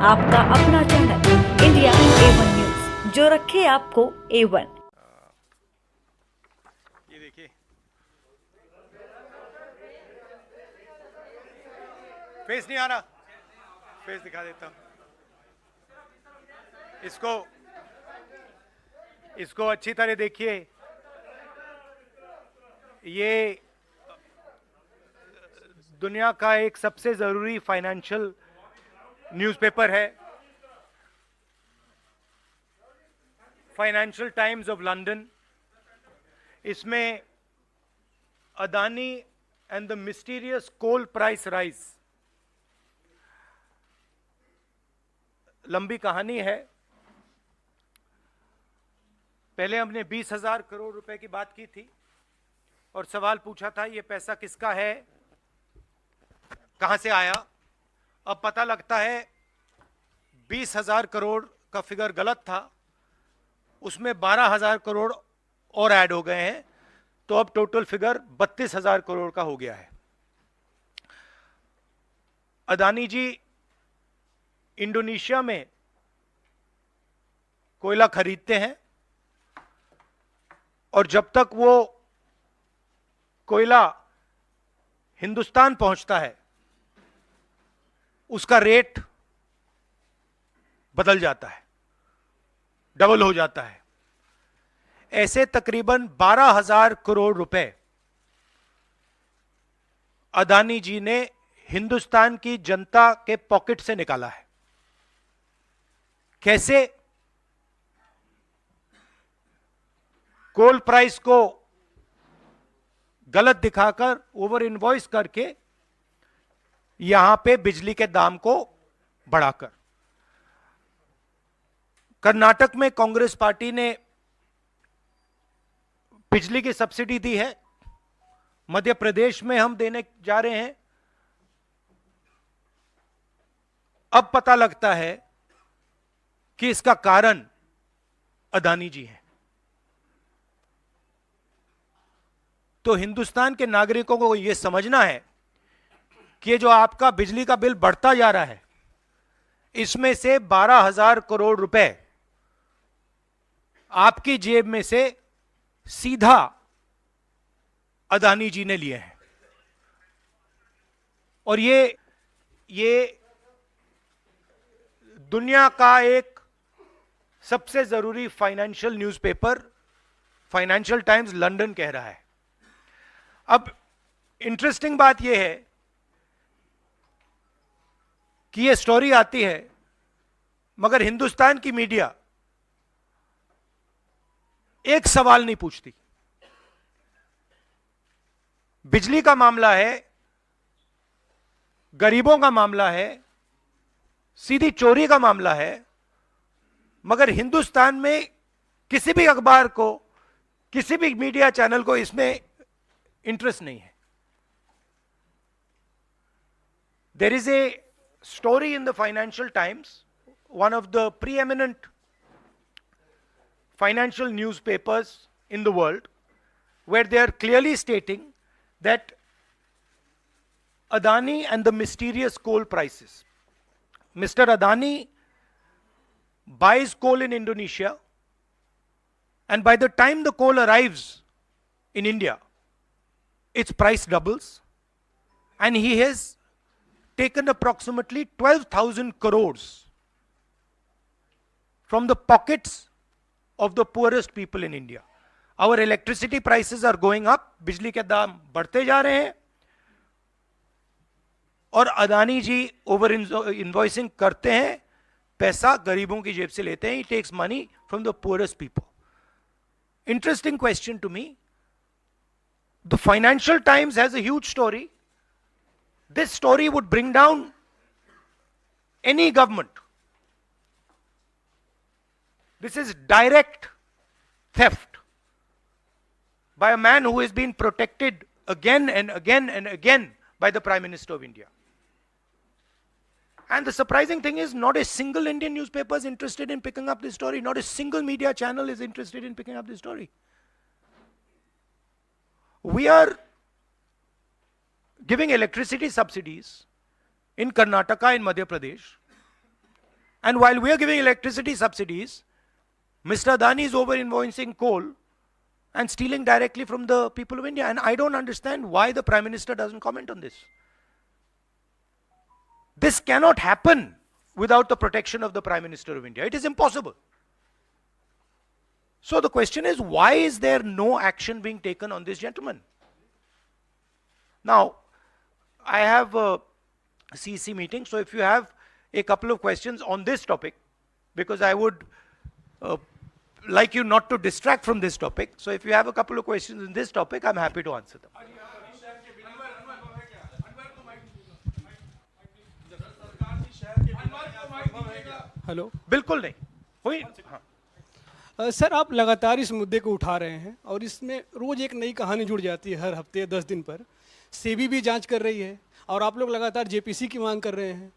आपका अपना channel India A1 news, जो रखे आपको A1। ये देखिए, फेस नहीं आ रहा, फेस दिखा देता हूं इसको अच्छी तरह देखिए। ये दुनिया का एक सबसे जरूरी फाइनेंशियल न्यूज़पेपर है, फाइनेंशियल टाइम्स ऑफ लंदन। इसमें Adani and the mysterious coal price rise, लंबी कहानी है। पहले हमने 20,000 करोड़ रुपए की बात की थी और सवाल पूछा था ये पैसा किसका है, कहां से आया। अब पता लगता है 20,000 करोड़ का फिगर गलत था, उसमें 12,000 करोड़ और ऐड हो गए हैं, तो अब टोटल फिगर 32,000 करोड़ का हो गया है। अदानी जी इंडोनेशिया में कोयला खरीदते हैं और जब तक वो कोयला हिंदुस्तान पहुंचता है उसका रेट बदल जाता है, डबल हो जाता है। ऐसे तकरीबन 12,000 करोड़ रुपए अदानी जी ने हिंदुस्तान की जनता के पॉकेट से निकाला है। कैसे? कोल प्राइस को गलत दिखाकर, ओवर इनवॉइस करके, यहां पे बिजली के दाम को बढ़ाकर। कर्नाटक में कांग्रेस पार्टी ने बिजली की सब्सिडी दी है, मध्य प्रदेश में हम देने जा रहे हैं। अब पता लगता है कि इसका कारण अदानी जी हैं। तो हिंदुस्तान के नागरिकों को यह समझना है कि ये जो आपका बिजली का बिल बढ़ता जा रहा है, इसमें से 12,000 करोड़ रुपए आपकी जेब में से सीधा अदानी जी ने लिए हैं। और ये दुनिया का एक सबसे जरूरी financial newspaper financial times London कह रहा है। अब इंटरेस्टिंग बात यह है कि यह स्टोरी आती है, मगर हिंदुस्तान की मीडिया एक सवाल नहीं पूछती। बिजली का मामला है, गरीबों का मामला है, सीधी चोरी का मामला है, मगर हिंदुस्तान में किसी भी अखबार को, किसी भी मीडिया चैनल को इसमें इंटरेस्ट नहीं है। There is a story in the Financial Times, one of the preeminent financial newspapers in the world, where they are clearly stating that Adani and the mysterious coal prices. Mr. Adani buys coal in Indonesia, and by the time the coal arrives in India, its price doubles, and he has taken approximately 12,000 crores from the pockets of the poorest people in India. Our electricity prices are going up, बिजली के दाम बढ़ते जा रहे हैं, और अदानी जी over invoicing करते हैं, पैसा गरीबों की जेब से लेते हैं. He takes money from the poorest people. Interesting question to me. The Financial Times has a huge story. This story would bring down any government. This is direct theft by a man who has been protected again and again and again by the Prime Minister of India. And the surprising thing is, not a single Indian newspaper is interested in picking up this story. Not a single media channel is interested in picking up this story. We are giving electricity subsidies in Karnataka, in Madhya Pradesh, And while we are giving electricity subsidies, Mr. Adani is over invoicing coal and stealing directly from the people of India. And I don't understand why the Prime Minister doesn't comment on this. This cannot happen without the protection of the Prime Minister of India. It is impossible. So the question is, why is there no action being taken on this gentleman? Now, I have a CEC meeting, so if you have a couple of questions on this topic, because I would like you not to distract from this topic. So if you have a couple of questions in this topic, I'm happy to answer them. Hello बिल्कुल नहीं हुई। हाँ। Sir, आप लगातार इस मुद्दे को उठा रहे हैं और इसमें रोज एक नई कहानी जुड़ जाती है हर हफ्ते 10 दिन पर। सेबी भी जांच कर रही है और आप लोग लगातार जेपीसी की मांग कर रहे हैं।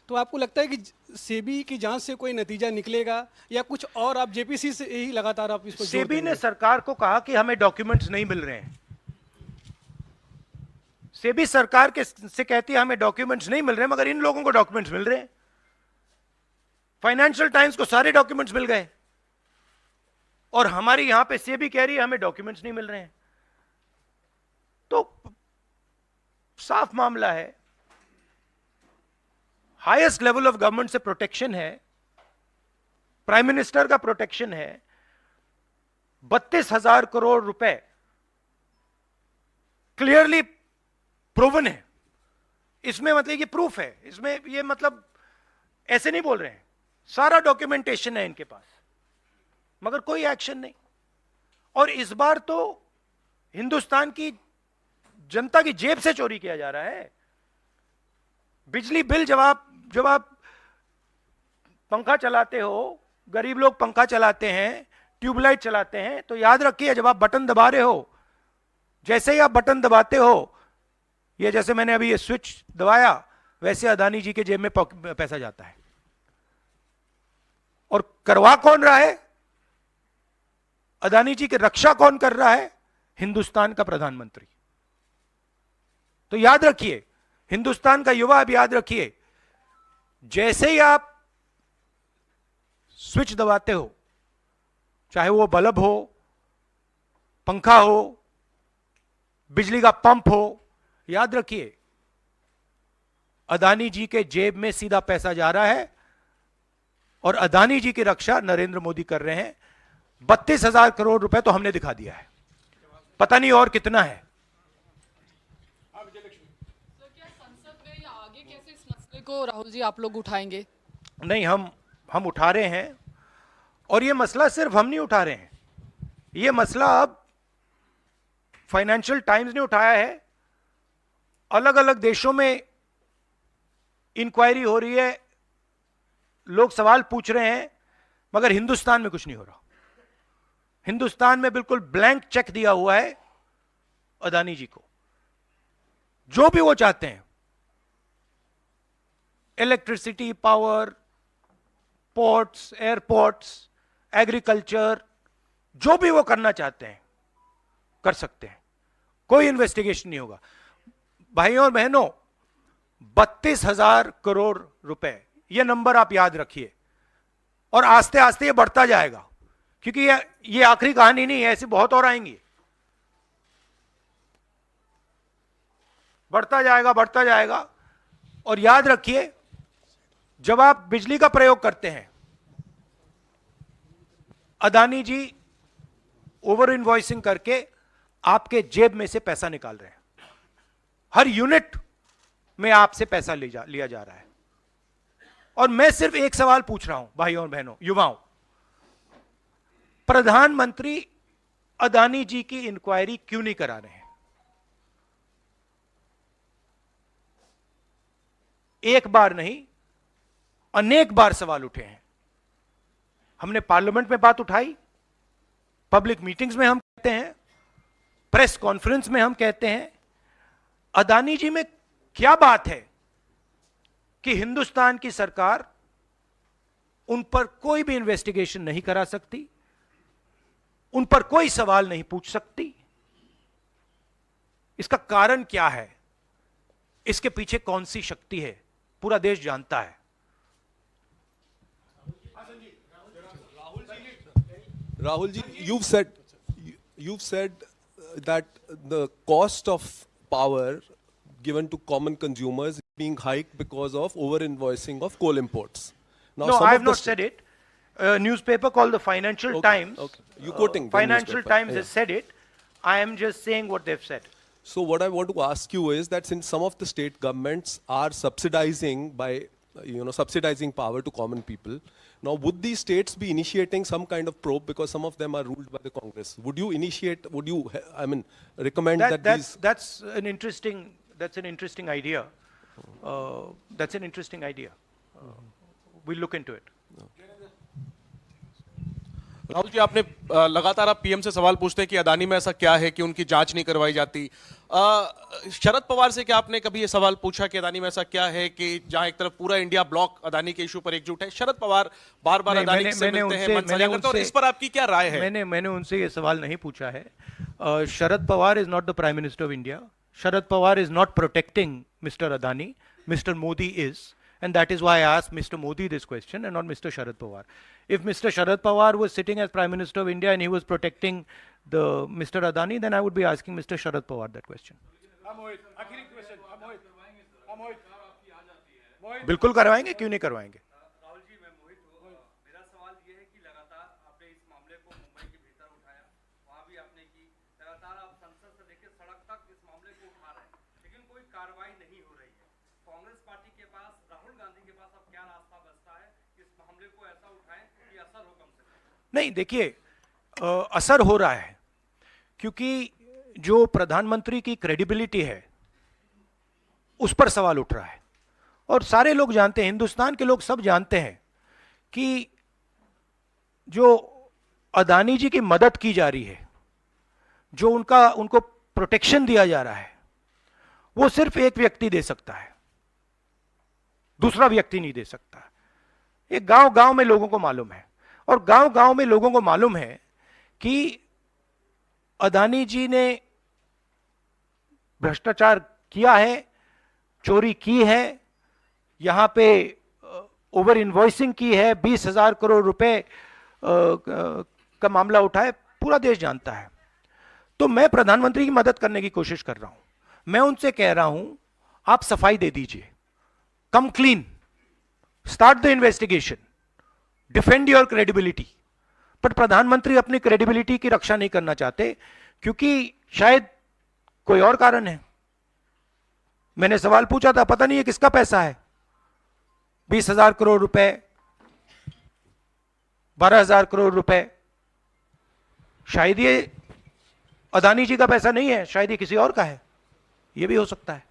तो आपको लगता है कि सेबी की जांच से कोई नतीजा निकलेगा या कुछ और आप जेपीसी से ही लगातार आप इसको? सेबी ने सरकार को कहा कि हमें डॉक्यूमेंट्स नहीं मिल रहे हैं। सेबी सरकार के से कहती है हमें डॉक्यूमेंट्स नहीं मिल रहे हैं, मगर इन लोगों को डॉक्यूमेंट्स मिल रहे हैं। फाइनेंशियल टाइम्स को सारे डॉक्यूमेंट्स मिल गए और हमारी यहां पे सेबी कह रही है हमें डॉक्यूमेंट्स नहीं मिल रहे हैं। तो साफ मामला है, हाईएस्ट लेवल ऑफ गवर्नमेंट से प्रोटेक्शन है, प्राइम मिनिस्टर का प्रोटेक्शन है। 32,000 करोड़ रुपए क्लियरली प्रूवन है। इसमें मतलब ये प्रूफ है, इसमें ये मतलब ऐसे नहीं बोल रहे हैं, सारा डॉक्यूमेंटेशन है इनके पास, मगर कोई एक्शन नहीं। और इस बार तो हिंदुस्तान की जनता की जेब से चोरी किया जा रहा है। बिजली बिल जब आप पंखा चलाते हो, गरीब लोग पंखा चलाते हैं, ट्यूबलाइट चलाते हैं, तो याद रखिए जब आप बटन दबा रहे हो, जैसे ही आप बटन दबाते हो, ये जैसे मैंने अभी ये स्विच दबाया, वैसे अदानी जी के जेब में पैसा जाता है। और करवा कौन रहा है? अदानी जी की रक्षा कौन कर रहा है? हिंदुस्तान का प्रधानमंत्री। तो याद रखिए, हिंदुस्तान का युवा अब याद रखिए, जैसे ही आप स्विच दबाते हो, चाहे वो बल्ब हो, पंखा हो, बिजली का पंप हो, याद रखिए अदानी जी के जेब में सीधा पैसा जा रहा है और अदानी जी की रक्षा नरेंद्र मोदी कर रहे हैं। 32,000 करोड़ रुपए तो हमने दिखा दिया है, पता नहीं और कितना है। को राहुल जी आप लोग उठाएंगे? नहीं, हम उठा रहे हैं, और ये मसला सिर्फ हम नहीं उठा रहे हैं, ये मसला अब फाइनेंशियल टाइम्स ने उठाया है। अलग अलग देशों में इंक्वायरी हो रही है, लोग सवाल पूछ रहे हैं, मगर हिंदुस्तान में कुछ नहीं हो रहा। हिंदुस्तान में बिल्कुल ब्लैंक चेक दिया हुआ है अदानी जी को, जो भी वो चाहते हैं, electricity, power, ports, airports, agriculture, जो भी वो करना चाहते हैं कर सकते हैं, कोई इन्वेस्टिगेशन नहीं होगा। भाइयों और बहनों, 32,000 करोड़ रुपए, ये नंबर आप याद रखिए, और आस्ते आस्ते ये बढ़ता जाएगा, क्योंकि ये आखिरी कहानी नहीं है, ऐसी बहुत और आएंगी। बढ़ता जाएगा। और याद रखिए, जब आप बिजली का प्रयोग करते हैं, अदानी जी ओवर इनवॉइसिंग करके आपके जेब में से पैसा निकाल रहे हैं। हर यूनिट में आपसे पैसा लिया जा रहा है। और मैं सिर्फ एक सवाल पूछ रहा हूं भाइयों और बहनों, युवाओं, प्रधानमंत्री अदानी जी की इंक्वायरी क्यों नहीं करा रहे हैं? एक बार नहीं, अनेक बार सवाल उठे हैं। हमने पार्लियामेंट में बात उठाई, पब्लिक मीटिंग्स में हम कहते हैं, प्रेस कॉन्फ्रेंस में हम कहते हैं, अदानी जी में क्या बात है कि हिंदुस्तान की सरकार उन पर कोई भी इन्वेस्टिगेशन नहीं करा सकती, उन पर कोई सवाल नहीं पूछ सकती? इसका कारण क्या है? इसके पीछे कौन सी शक्ति है? पूरा देश जानता है। Rahul ji, you've said that the cost of power given to common consumers is being hiked because of over invoicing of coal imports. Now, No, some I of have the not said it. A newspaper called the Financial Times. Okay. You quoting the Financial newspaper, Times yeah. has said it. I am just saying what they've said. So what I want to ask you is that since some of the state governments are subsidizing by, subsidizing power to common people, now would these states be initiating some kind of probe because some of them are ruled by the Congress? Would you recommend that these? That's an interesting idea. That's an interesting idea. We'll look into it. Rahul ji, आपने लगातार आप PM से सवाल पूछते हैं कि अदानी में ऐसा क्या है कि उनकी जांच नहीं करवाई जाती। शरद पवार से क्या आपने कभी ये सवाल पूछा कि अदानी में ऐसा क्या है कि जहां एक तरफ पूरा इंडिया ब्लॉक अदानी के इशू पर एकजुट है? शरद पवार बार बार अदानी से मिलते हैं, मन साझा करते हैं, और इस पर आपकी क्या राय है? मैंने उनसे ये सवाल नहीं पूछा है। Sharad Pawar is not the prime minister of India. Sharad Pawar is not protecting mister Adani. Mister Modi is. And that is why I asked Mr. Modi this question and not Mr. Sharad Pawar. If Mr. Sharad Pawar was sitting as Prime Minister of India and he was protecting the Mr. Adani, then I would be asking Mr. Sharad Pawar that question. बिल्कुल करवाएंगे, क्यों नहीं करवाएंगे? राहुल जी, मैं मोहित हूँ। मेरा सवाल ये है कि लगातार आपने इस मामले को मुंबई के भीतर उठाया, वहाँ भी आपने की, लगातार आप संसद से लेकर सड़क तक इस मामले को उठा रहे हैं, लेकिन कोई कार्रवाई नहीं हो रही है। कांग्रेस पार्टी के पास, राहुल गांधी के पास अब क्या रास्ता बचता है कि इस मामले को ऐसा उठाएं कि असर हो कम से कम? नहीं, देखिए, असर हो रहा है क्योंकि जो प्रधानमंत्री की क्रेडिबिलिटी है उस पर सवाल उठ रहा है। और सारे लोग जानते हैं, हिंदुस्तान के लोग सब जानते हैं कि जो अदानी जी की मदद की जा रही है, जो उनको प्रोटेक्शन दिया जा रहा है, वो सिर्फ एक व्यक्ति दे सकता है, दूसरा व्यक्ति नहीं दे सकता। ये गांव गांव में लोगों को मालूम है, और गांव गांव में लोगों को मालूम है कि अदानी जी ने भ्रष्टाचार किया है, चोरी की है, यहां पे ओवर इनवॉइसिंग की है, 20,000 करोड़ रुपए का मामला उठा है, पूरा देश जानता है। तो मैं प्रधानमंत्री की मदद करने की कोशिश कर रहा हूं। मैं उनसे कह रहा हूं, आप सफाई दे दीजिए, कम clean, start the investigation, defend your credibility. पर प्रधानमंत्री अपनी क्रेडिबिलिटी की रक्षा नहीं करना चाहते क्योंकि शायद कोई और कारण है। मैंने सवाल पूछा था, पता नहीं है किसका पैसा है, 20,000 करोड़ रुपए, 12,000 करोड़ रुपए, शायद ये अदानी जी का पैसा नहीं है, शायद ये किसी और का है, ये भी हो सकता है।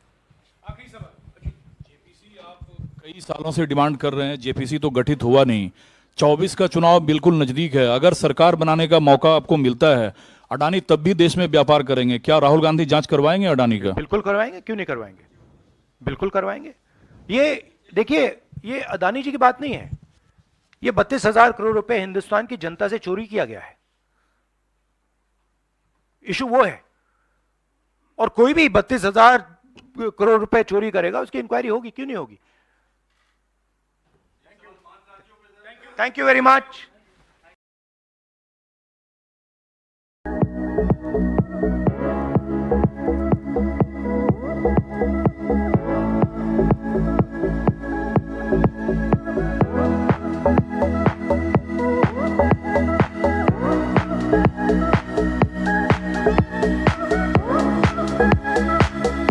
आखिरी सवाल। जेपीसी आप कई सालों से डिमांड कर रहे हैं, जेपीसी तो गठित हुआ नहीं, 24 का चुनाव बिल्कुल नजदीक है, अगर सरकार बनाने का मौका आपको मिलता है, अडानी तब भी देश में व्यापार करेंगे, क्या राहुल गांधी जांच करवाएंगे अडानी का? बिल्कुल करवाएंगे, क्यों नहीं करवाएंगे, बिल्कुल करवाएंगे। ये देखिए, ये अदानी जी की बात नहीं है, ये 32,000 करोड़ रुपए हिंदुस्तान की जनता से चोरी किया गया है, इशू वो है। और कोई भी 32,000 करोड़ रुपए चोरी करेगा, उसकी इंक्वायरी होगी, क्यों नहीं होगी? Thank you very much.